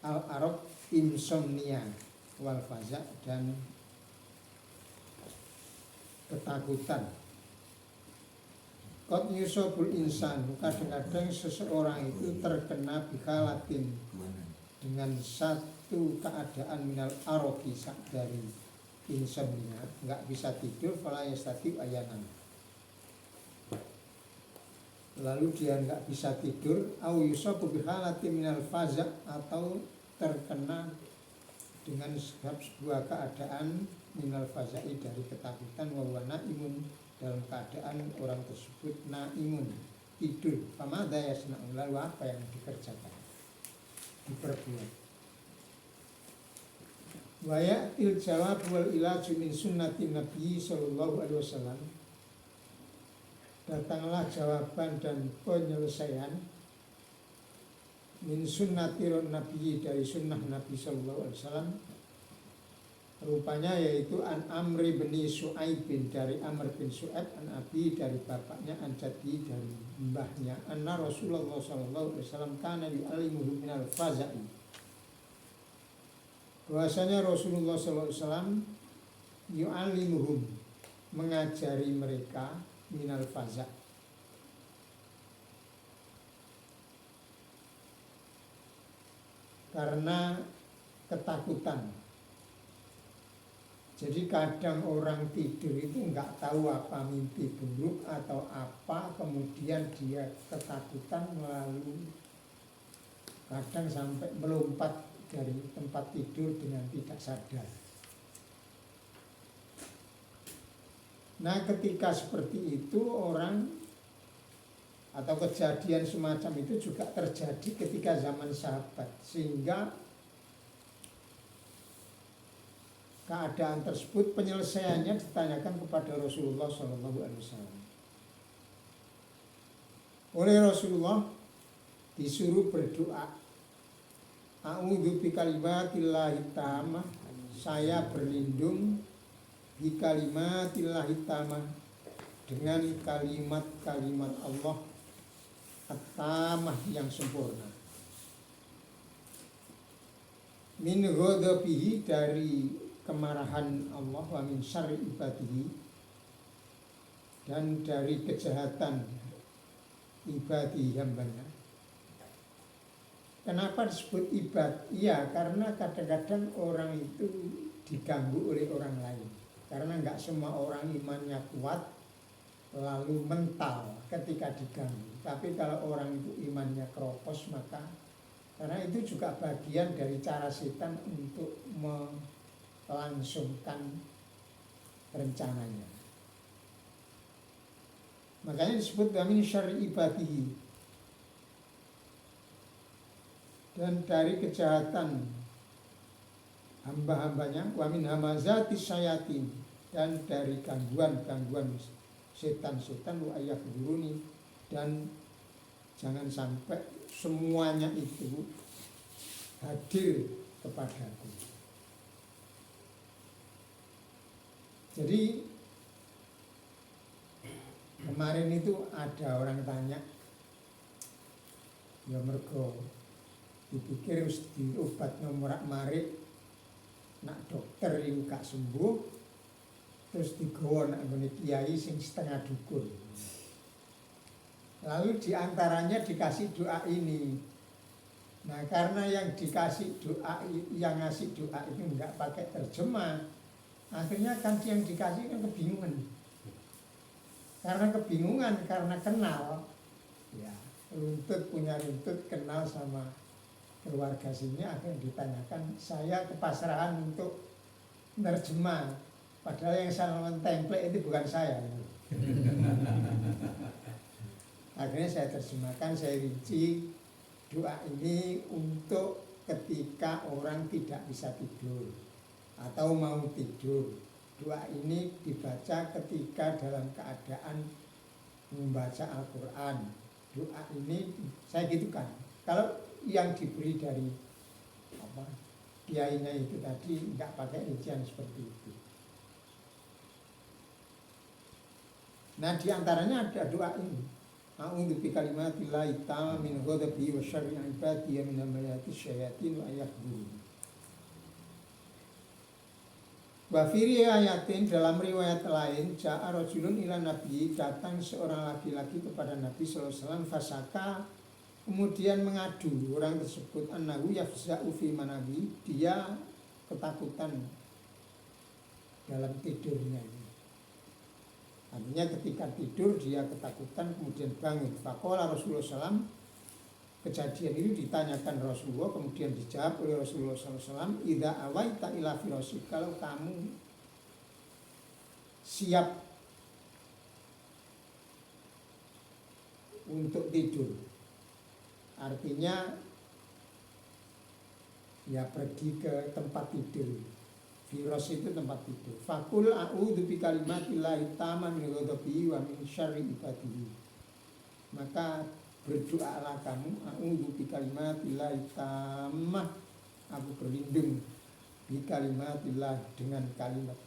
al-araq, insomnia, wal faza, dan ketakutan. Qad yusobul insan, kadang-kadang seseorang itu terkena bikhalatin dengan satu keadaan minal aroki, dari insomnia, nggak bisa tidur, fala yastati ayanan. Lalu dia nggak bisa tidur, au yusobu bikhalatin minal faza, atau terkena dengan sebuah keadaan minal fazai, dari ketakutan, wa huwa naimun, dalam keadaan orang tersebut naimun, tidur. Famadha yasna'u, lalu apa yang dikerjakan, diperbuat. Wa ya'til jawab wal ilaju min sunnati Nabi sallallahu alaihi wasallam, datanglah jawaban dan penyelesaian min sunnati Nabi, dari sunnah Nabi sallallahu alaihi wasallam, rupanya yaitu an Amri bin Su'aib, dari Amr bin Su'aib, an Abi, dari bapaknya, an Jaddi, dari mbahnya, anna Rasulullah sallallahu alaihi wasallam kana yu'allimuhum minal faza'i, bahwasanya Rasulullah sallallahu alaihi wasallam yu'allimuhum, mengajari mereka, minal faza', karena ketakutan. Jadi kadang orang tidur itu nggak tahu apa mimpi buruk atau apa, kemudian dia ketakutan, lalu kadang sampai melompat dari tempat tidur dengan tidak sadar. Nah, ketika seperti itu orang atau kejadian semacam itu juga terjadi ketika zaman sahabat, sehingga keadaan tersebut penyelesaiannya ditanyakan kepada Rasulullah SAW. Oleh Rasulullah disuruh berdoa, a'udzu bikalimatillahi tammah, saya berlindung bikalimatillahi tammah, dengan kalimat-kalimat Allah at-tammah, yang sempurna, min ghadabihi, dari kemarahan Allah, wa min syarri ibadihi, dan dari kejahatan ibadi, hambanya. Kenapa disebut ibad? Iya, karena kadang-kadang orang itu diganggu oleh orang lain, karena nggak semua orang imannya kuat lalu mental ketika diganggu. Tapi kalau orang itu imannya keropos, maka karena itu juga bagian dari cara setan untuk melangsungkan rencananya. Makanya disebut min syarri ibadihi, dan dari kejahatan hamba-hambanya, wa min hamazati syayatin, dan dari gangguan-gangguan setan-setan, wa ayahduruni, dan jangan sampai semuanya itu hadir kepadaku. Jadi kemarin itu ada orang tanya, ya mergo dipikir harus diobat ngorak-marik, nak dokter itu gak sembuh, terus digawa nak ngene kiai sing setengah dukun. Lalu diantaranya dikasih doa ini. Nah, karena yang dikasih doa, yang ngasih doa itu enggak pakai terjemah, akhirnya kan yang dikasih kan kebingungan. Karena kebingungan, karena kenal, ya punya runtut kenal sama keluarga sini, akhirnya ditanyakan, saya kepasrahan untuk menerjemah, padahal yang saya template itu bukan saya. Akhirnya saya terjemahkan, saya rinci doa ini untuk ketika orang tidak bisa tidur atau mau tidur. Doa ini dibaca ketika dalam keadaan membaca Al-Quran. Doa ini saya gitukan. Kalau yang diberi dari kiainya itu tadi nggak pakai rincian seperti itu. Nah, diantaranya ada doa ini. a'udzu bi kalimatillahi ta'ala min ghadabi wa syarri ibadi min amayati syayatin wa yahdurun. Wa fi riwayatin, dalam riwayat lain, ja'a rajulun ila nabi, datang seorang laki-laki kepada Nabi sallallahu alaihi wasallam, fasaka, kemudian mengadu orang tersebut, annahu yafza'u fi manawi, dia ketakutan dalam tidurnya. Artinya ketika tidur dia ketakutan kemudian bangun. Faqala Rasulullah SAW, kejadian ini ditanyakan Rasulullah, kemudian dijawab oleh Rasulullah SAW, idza awaita ila firasik, kalau kamu siap untuk tidur, artinya ya pergi ke tempat tidur. Firas itu tempat tidur. Fakul a'udzu bi kalimatillahi tamma min ghadabihi wa min syarri ibadihi. Maka berdoalah kamu, a'udzu bi kalimatillahi tamma, aku berlindung bi kalimatillah, dengan kalimat.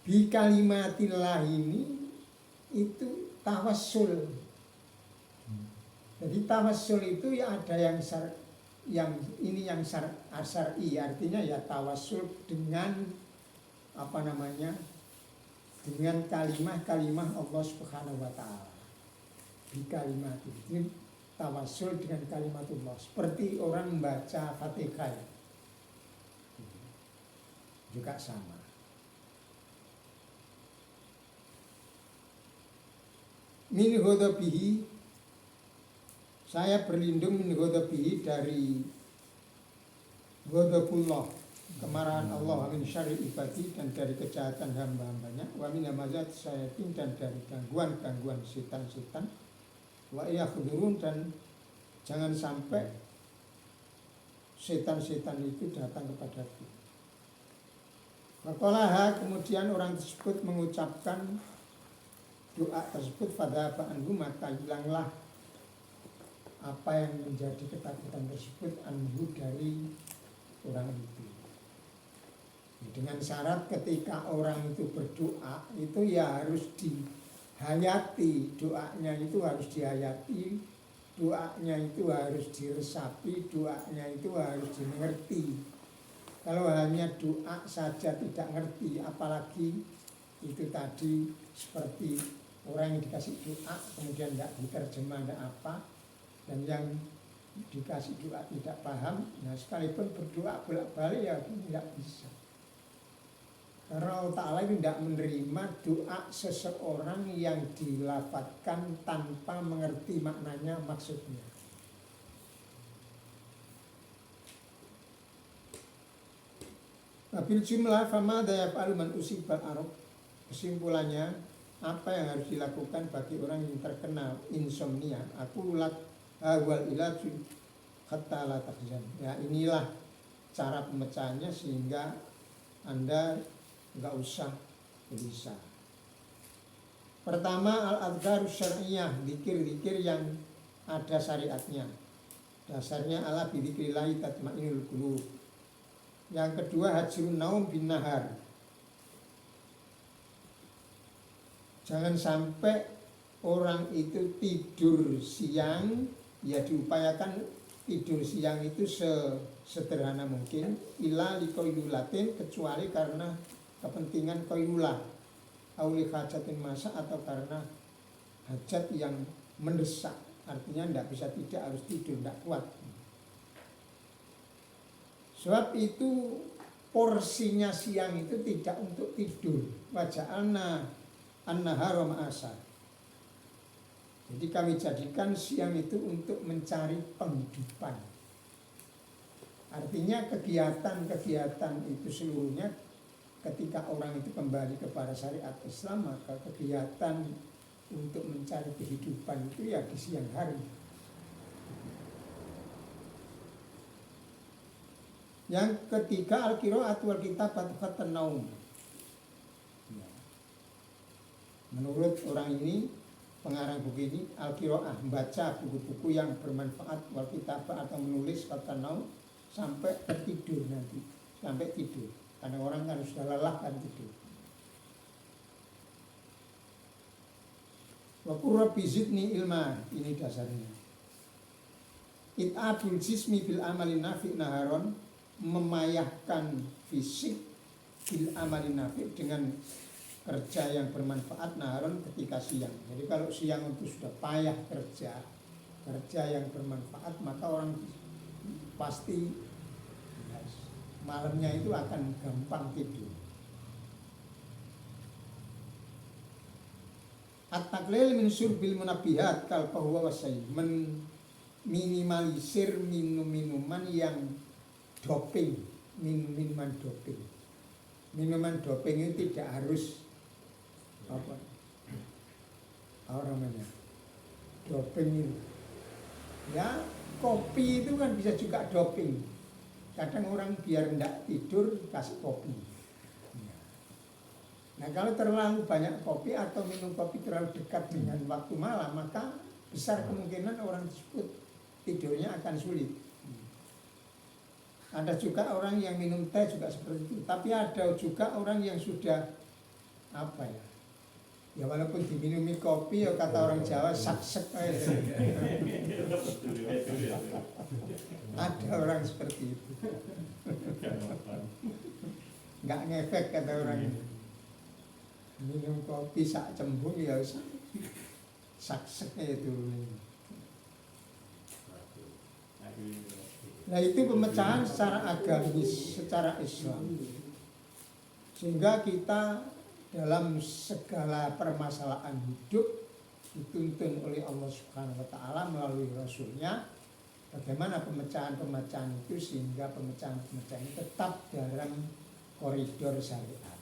Bi kalimatillah ini itu tawassul. Jadi tawassul itu ya ada yang syar'i, artinya ya tawassul dengan dengan kalimah-kalimah Allah Subhanahu wa taala. Di kalimat itu tawassul dengan kalimatullah, seperti orang membaca Fatihah juga sama. Min ghadabihi, saya berlindung min ghadabihi, dari ghadabullah, kemarahan Allah, wa min syarri ibadi, dan dari kejahatan hamba-hambanya, wa min hamazat syayatin, dan dari gangguan-gangguan setan-setan, wa yakhdurun, dan jangan sampai setan-setan itu datang kepadaku. Maqalaha, kemudian orang tersebut mengucapkan doa tersebut, fadhaba anhu, maka hilanglah apa yang menjadi ketakutan tersebut, anhu, dari orang itu. Dengan syarat ketika orang itu berdoa itu ya harus dihayati, doanya itu harus dihayati, doanya itu harus diresapi, doanya itu harus dimengerti. Kalau hanya doa saja tidak ngerti, apalagi itu tadi seperti orang yang dikasih doa kemudian tidak diterjemah, tidak apa, dan yang dikasih doa tidak paham, nah sekalipun berdoa bolak-balik ya tidak bisa. Karena Allah Ta'ala itu tidak menerima doa seseorang yang dilafadzkan tanpa mengerti maknanya, maksudnya. Wabil jumlah fama dayaf'alu man usibal arab. Kesimpulannya, apa yang harus dilakukan bagi orang yang terkena insomnia? Aku wal ilaju hatta la tahzan. Ya, inilah cara pemecahannya sehingga Anda enggak usah gelisah. Pertama, al-adhkarus syar'iyyah, zikir-zikir yang ada syariatnya. Dasarnya ala bidzikrillahi tatma'innul qulub. Yang kedua, hajrun naum bin nahar. Jangan sampai orang itu tidur siang, ya diupayakan tidur siang itu sesederhana mungkin, ila liqailulatin, kecuali karena kepentingan qailulah, auli hajatin masa, atau karena hajat yang mendesak, artinya tidak bisa tidak, harus tidur, tidak kuat. Sebab itu porsinya siang itu tidak untuk tidur. Waja'alna an-nahara ma'asa. Jadi kami jadikan siang itu untuk mencari penghidupan. Artinya kegiatan-kegiatan itu seluruhnya ketika orang itu kembali kepada syariat Islam, maka kegiatan untuk mencari kehidupan itu ya di siang hari. Yang ketiga, al-qiraat wal kitabat khattun naum. Menurut orang ini, pengarang buku ini, al-qiraah, membaca buku-buku yang bermanfaat, wal kitabah, atau menulis khattun naum, sampai tertidur nanti, sampai tidur. Karena orang kan sudah lelah kan tidur. Wa qur rabbi zidni ilma, ini dasarnya. It'abul jismi bil amali nafi naharon, memayahkan fisik bil amali nafi dengan kerja yang bermanfaat naharon ketika siang. Jadi kalau siang itu sudah payah kerja yang bermanfaat, maka orang pasti malamnya itu akan gampang tidur. At-taqlil min syurbil munabihat kal bahwa wasai, minimalisir minuman yang doping, minuman doping. Minuman doping itu tidak harus apa namanya doping itu. Ya, kopi itu kan bisa juga doping. Kadang orang biar tidak tidur kasih kopi. Nah, kalau terlalu banyak kopi atau minum kopi terlalu dekat dengan waktu malam, maka besar kemungkinan orang tersebut tidurnya akan sulit. Ada juga orang yang minum teh juga seperti itu. Tapi ada juga orang yang sudah apa ya? Ya walaupun diminumi kopi, ya kata orang Jawa saksek. Ada orang seperti itu. Nggak ngefek kata orang itu. Minum kopi sak cembung ya sakseknya itu. Nah itu pemecahan secara agamis, secara Islam. Sehingga kita dalam segala permasalahan hidup dituntun oleh Allah Subhanahu wa taala melalui Rasulnya bagaimana pemecahan-pemecahan itu sehingga pemecahan-pemecahan itu tetap dalam koridor syariat.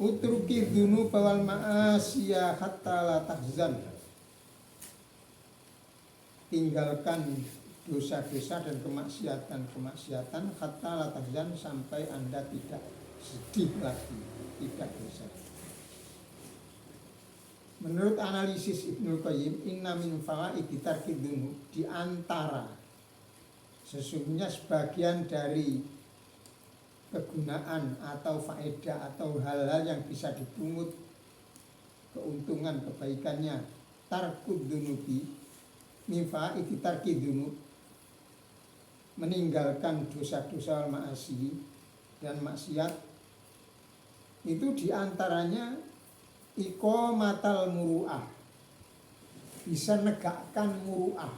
Utruki dzunub wal ma'asiya hatta la tahzan. Tinggalkan dosa-dosa dan kemaksiatan hatta la tahzan, sampai Anda tidak sedih lagi, tidak dosa. Menurut analisis Ibnul Qayyim, inna min fawaidi tarki dzunub, di antara sesungguhnya sebagian dari kegunaan atau faedah atau hal-hal yang bisa dipungut keuntungan kebaikannya tarkud dzunubi, min fawaidi tarki dzunub, meninggalkan dosa-dosa ma'asi dan maksiat, itu diantaranya iqamatal muru'ah, bisa negakkan muru'ah.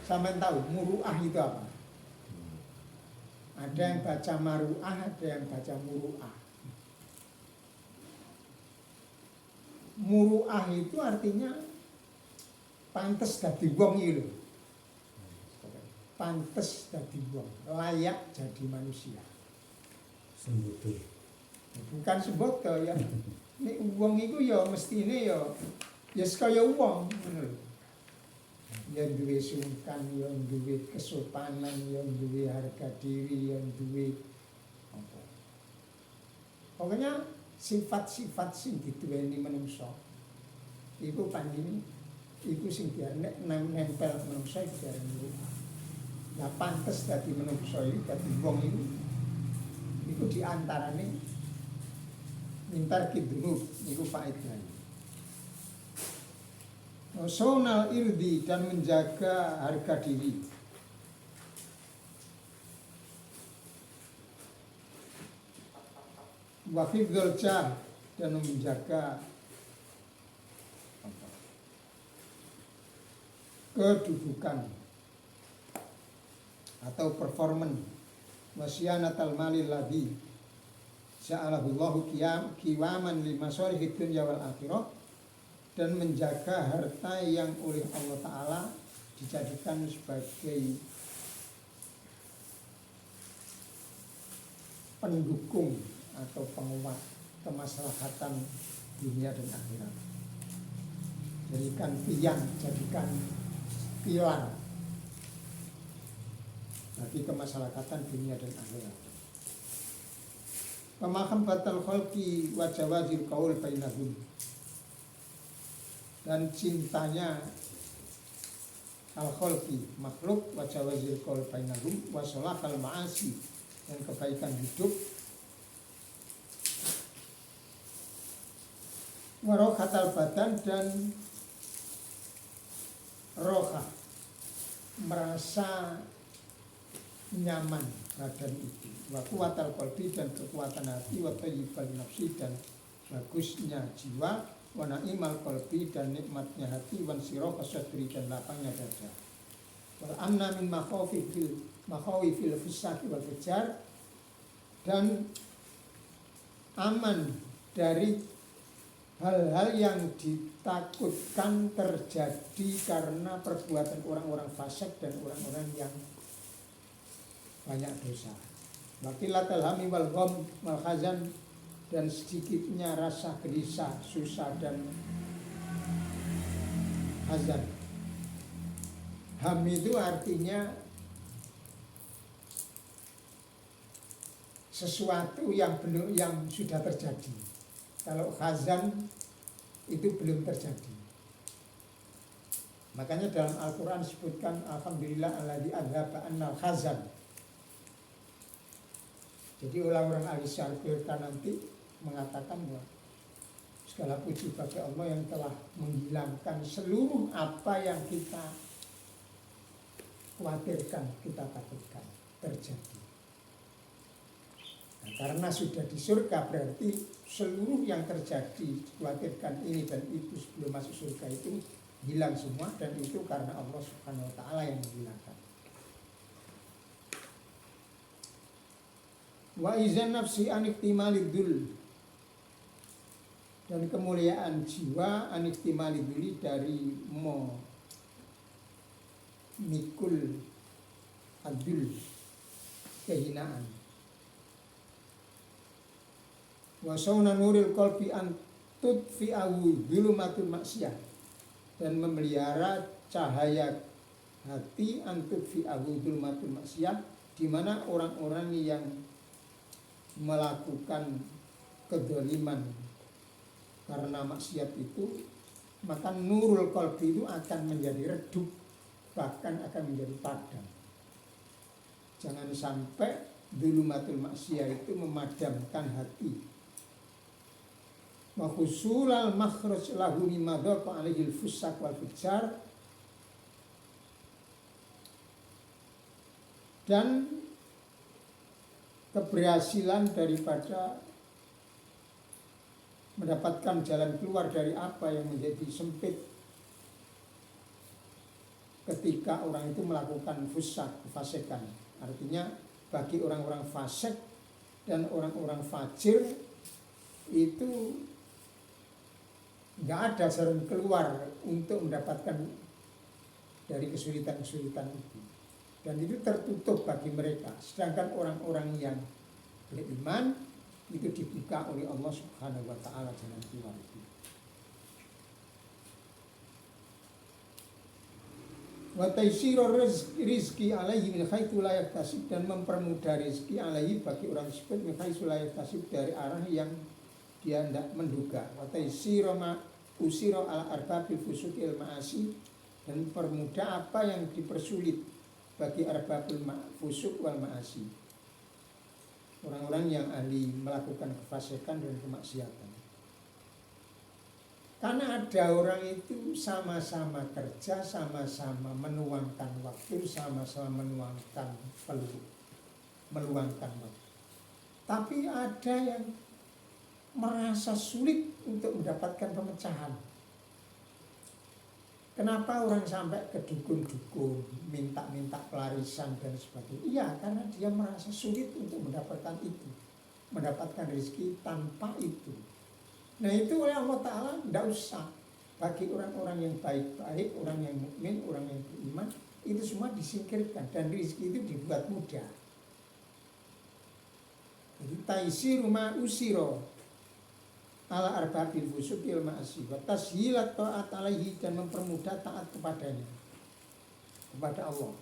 Sampai tahu muru'ah itu apa? Ada yang baca maru'ah, ada yang baca muru'ah. Muru'ah itu artinya pantes dadi wong iki lho. Pantes dadi wong, layak jadi manusia. Sembutuh. Bukan semboto ya. Nek wong iku ya mestine ya kaya wong ngono lho. Ya duwe sungkan, ya duwe kesopanan, ya duwe harga diri, ya duwe apa. Pokoknya sifat-sifat sing dituweni manungsa iku pandine iku sing diarani nempel manungsa iku diarani. Lah pantes dadi manungsa iki, dadi wong iku diantarane mintar kidunub niku faedahnya. Sonal irdi, dan menjaga harga diri. Wafidul jah, dan menjaga kedudukan atau performan. Wasyanatal malil ladhi ja'alahullahu qiwaman li masalihid dunya wal akhirah, dan menjaga harta yang oleh Allah Ta'ala dijadikan sebagai pendukung atau penguat kemaslahatan dunia dan akhirat. Jadikan tiang, jadikan pilar bagi kemaslahatan dunia dan akhirat. Pemahabbatul khalqi wa jawazil qaul bainahum, dan cintanya al-khalqi makhluk wa jawazil qaul bainahum wa salahal ma'asi, dan kebaikan hidup warohatal badan dan roha, merasa nyaman badan itu, wa kuwatal qalbi dan kekuatan hati, wa thayyibal nafsi dan bagusnya jiwa, wa na'imal qalbi dan nikmatnya hati, wan sirah sadri dan lapangnya dada, wal amna min makhawifil fusaki wal fujar, dan aman dari hal-hal yang ditakutkan terjadi karena perbuatan orang-orang fasik dan orang-orang yang banyak dosa. Wakilatul hami wal gham wal hazan, dan sedikitnya rasa gelisah, susah dan hazan. Ham itu artinya sesuatu yang belum, yang sudah terjadi. Kalau hazan itu belum terjadi. Makanya dalam Al-Quran disebutkan alhamdulillah alladzi adzhaba annal hazan. Jadi orang-orang ahli syarqiyah nanti mengatakan bahwa segala puji bagi Allah yang telah menghilangkan seluruh apa yang kita khawatirkan, kita takutkan terjadi. Nah, karena sudah di surga berarti seluruh yang terjadi dikhawatirkan ini dan itu sebelum masuk surga itu hilang semua, dan itu karena Allah Subhanahu wa taala yang menghilangkan. Wa izan nafsi aniktimalidul, dan kemuliaan jiwa aniktimaliduli dari mikul adul, kehinaan. Wa sauna nuril qalbi an tudfi'ahu dhulumatul maksiyah, dan memelihara cahaya hati an tudfi'ahu dhulumatul maksiyah, di mana orang-orang yang melakukan kedoliman karena maksiat itu, maka nurul qalbi itu akan menjadi redup, bahkan akan menjadi padam. Jangan sampai dhulumatul maksiyah itu memadamkan hati. Wa husulal makhraj lahu mimma dhaqa alaihi al-fusak wal fujar, dan keberhasilan daripada mendapatkan jalan keluar dari apa yang menjadi sempit ketika orang itu melakukan fusak, kefasikan. Artinya bagi orang-orang fasik dan orang-orang fajir itu nggak ada jalan keluar untuk mendapatkan dari kesulitan-kesulitan itu, dan itu tertutup bagi mereka. Sedangkan orang-orang yang beriman itu dibuka oleh Allah Subhanahu wa taala jalan keluar itu. Wa taysirur rizqi alaihi min haitsu la yahtasib, dan mempermudah rezeki alaihi bagi orang tersebut min haitsu la yahtasib, dari arah yang dia tidak menduga. Wa taysira ma usira ala arbabil fusuqil ma'asi, dan permudah apa yang dipersulit bagi arbabul fusuq wal ma'asi, orang-orang yang ahli melakukan kefasikan dan kemaksiatan. Karena ada orang itu sama-sama kerja, sama-sama menuangkan waktu, sama-sama meluangkan waktu. Tapi ada yang merasa sulit untuk mendapatkan pemecahan. Kenapa orang sampai ke dukun-dukun, minta-minta pelarisan dan sebagainya? Iya, karena dia merasa sulit untuk mendapatkan itu, mendapatkan rezeki tanpa itu. Nah itu oleh Allah Ta'ala tidak usah. Bagi orang-orang yang baik-baik, orang yang mukmin, orang yang beriman, itu semua disingkirkan dan rezeki itu dibuat mudah. Jadi taisiru ma usiro ala arbabil fusuqil ma'asi wa tashilat ta'at alaihi, dan mempermudah taat kepadanya, kepada Allah.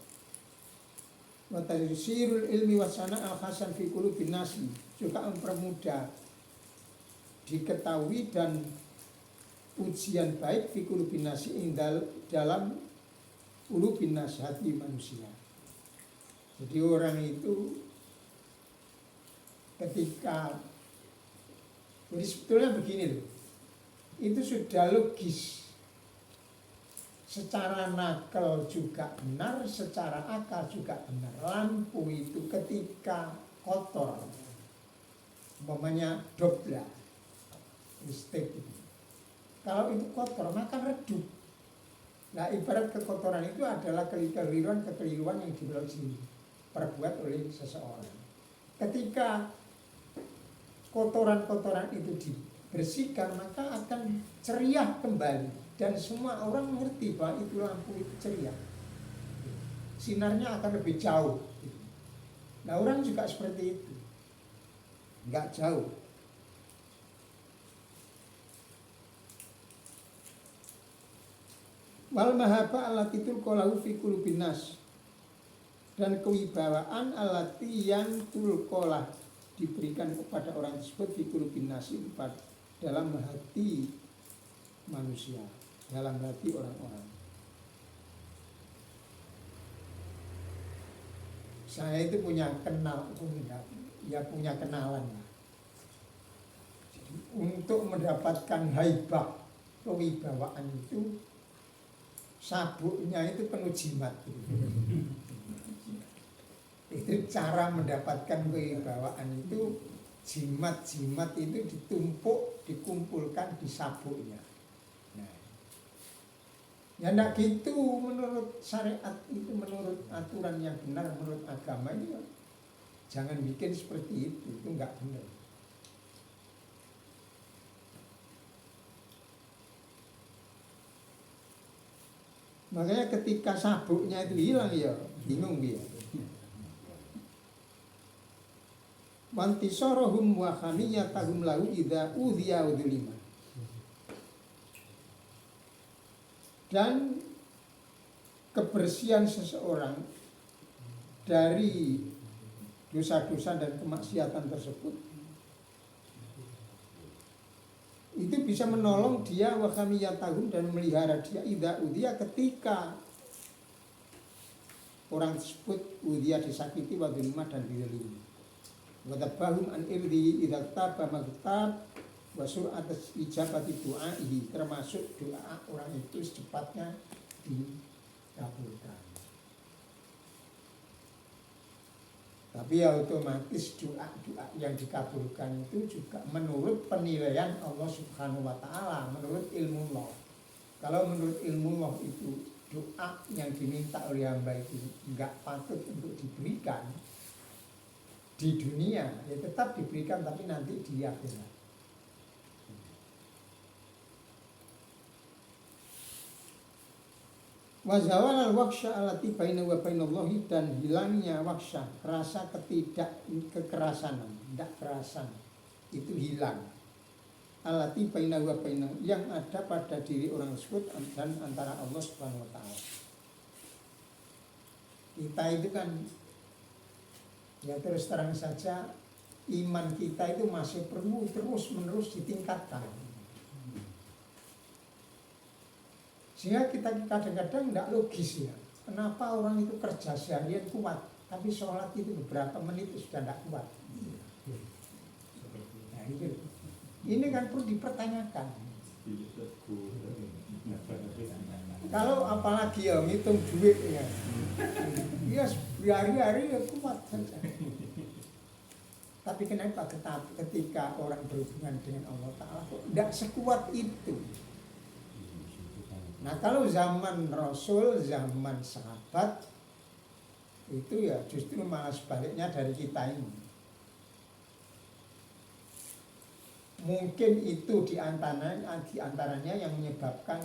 Wa taysirul ilmi wa sana'al hasan fi qulubin nasi, juga mempermudah diketahui dan ujian baik fi qulubin nasi, dalam qulubin nasi, hati manusia. Jadi orang itu ketika, jadi sebetulnya begini loh, itu sudah logis. Secara nakal juga benar, secara akal juga benar. Lampu itu ketika kotor, umpamanya dobla, listrik itu. Kalau itu kotor maka redup. Nah ibarat kekotoran itu adalah kekeliruan yang diperbuat oleh seseorang. Ketika kotoran-kotoran itu dibersihkan maka akan ceria kembali. Dan semua orang mengerti bahwa itu lampu itu ceria. Sinarnya akan lebih jauh. Nah orang juga seperti itu. Enggak jauh. Wal mahaba allati tulqalahu fi qulubin nas. Dan kewibawaan allati yang tulqalah diberikan kepada orang tersebut fi qulubin nas dalam hati manusia, dalam hati orang-orang. Saya itu punya kenalan. Jadi, untuk mendapatkan haibah kewibawaan itu sabuknya itu penuh jimat. Itu cara mendapatkan kewibawaan itu, jimat-jimat itu ditumpuk, dikumpulkan di sabuknya. Ya enggak gitu menurut syariat itu, menurut aturan yang benar, menurut agama ini ya. Jangan bikin seperti itu enggak benar. Makanya ketika sabuknya itu hilang ya bingung dia. Wantisorohum wa khamiyatahum lahu idza udhiya udhulima. Dan kebersihan seseorang dari dosa-dosa dan kemaksiatan tersebut itu bisa menolong dia wa khamiyatahum dan melihara dia idza udhiya ketika orang tersebut udhiya disakiti wa dhulima dan dizalimi. Wa tabahum an irdi idza taba magtab wasur atas ijabati doa'i, termasuk doa orang itu secepatnya dikabulkan. Tapi ya otomatis doa-doa yang dikabulkan itu juga menurut penilaian Allah Subhanahu wa Ta'ala, menurut ilmu Allah. Kalau menurut ilmu Allah itu doa yang diminta oleh hamba itu enggak patut untuk diberikan di dunia, ya tetap diberikan tapi nanti di akhirat. Wazawal al-waksha alati baina wa bainallahi, dan hilangnya waksha, rasa kekerasanan, tidak kerasan, itu hilang. Alati baina wa baina, yang ada pada diri orang tersebut dan antara Allah Subhanahu wa Ta'ala. Kita itu kan ya terus terang saja iman kita itu masih perlu terus-menerus ditingkatkan. Sehingga kita kadang-kadang tidak logis ya. Kenapa orang itu kerja seharian kuat, tapi sholat itu beberapa menit itu sudah tidak kuat. Nah, itu. Ini kan perlu dipertanyakan. Kalau apalagi ya ngitung duit ya, hari-hari ya kuat saja. Tapi kenapa ketika orang berhubungan dengan Allah Ta'ala kok tidak sekuat itu? Nah kalau zaman Rasul, zaman sahabat itu ya justru malah sebaliknya dari kita ini. Mungkin itu diantaranya yang menyebabkan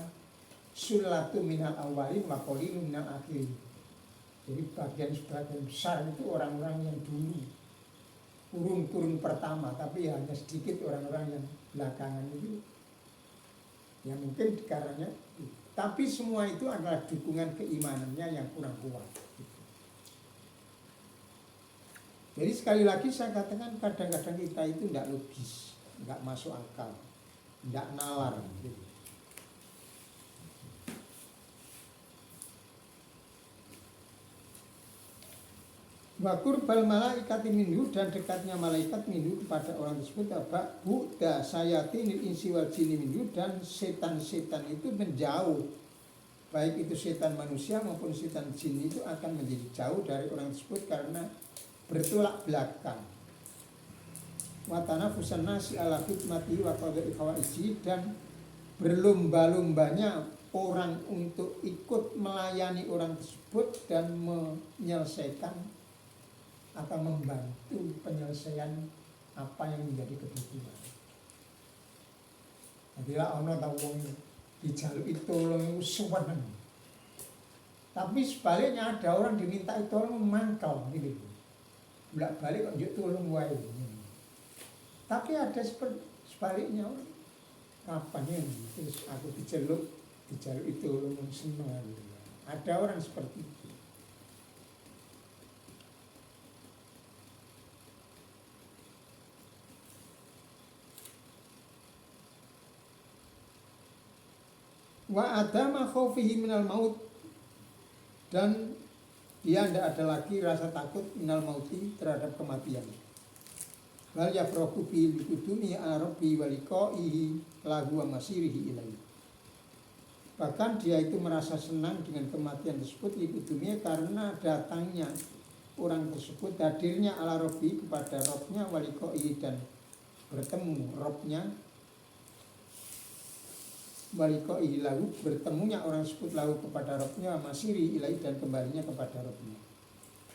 sulatu minal awalin wa qalilun minal akhirin. Jadi sebagian besar itu orang-orang yang dulu kurun pertama, tapi hanya sedikit orang-orang yang belakangan itu. Ya mungkin karenanya, tapi semua itu adalah dukungan keimanannya yang kurang kuat. Jadi sekali lagi saya katakan kadang-kadang kita itu tidak logis, tidak masuk akal, tidak nalar. Wa qurbal malaikati minhu, dan dekatnya malaikat minhu kepada orang tersebut apa? Buddha sayatinil insi wal jinni minhu, dan setan-setan itu menjauh, baik itu setan manusia maupun setan jin itu akan menjadi jauh dari orang tersebut karena bertolak belakang. Wa tanafusan nasi ala khidmati wa qada'i hawaiji, dan berlomba-lombanya orang untuk ikut melayani orang tersebut dan menyelesaikan atau membantu penyelesaian apa yang menjadi kebutuhan. Jadi lah ono tau wong dijaluki tolong itu suwenen. Tapi sebaliknya ada orang diminta tolong mangkal gitu. Bolak-balik kok njuk tolong wae. Tapi ada sebaliknya, kapan ya terus aku dijaluk itu seneng gitu. Ada orang seperti itu. Wa adama khaufihi minal maut, dan dia tidak ada lagi rasa takut minal mauti, terhadap kematian. Wal yafrahu bi likudumi arabi wa liqaihi lahu wa masirihi ilaihi. Bahkan dia itu merasa senang dengan kematian tersebut likudumi, karena datangnya orang tersebut, hadirnya ala rabbi kepada Robnya, wa liqaihi, dan bertemu Robnya, waliko ilahu, bertemunya orang tersebut lalu kepada Robnya, masiri ilahi, dan kembalinya kepada Robnya.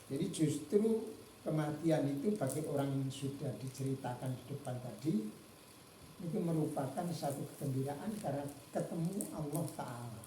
Jadi justru kematian itu bagi orang yang sudah diceritakan di depan tadi itu merupakan satu kegembiraan karena ketemu Allah Ta'ala.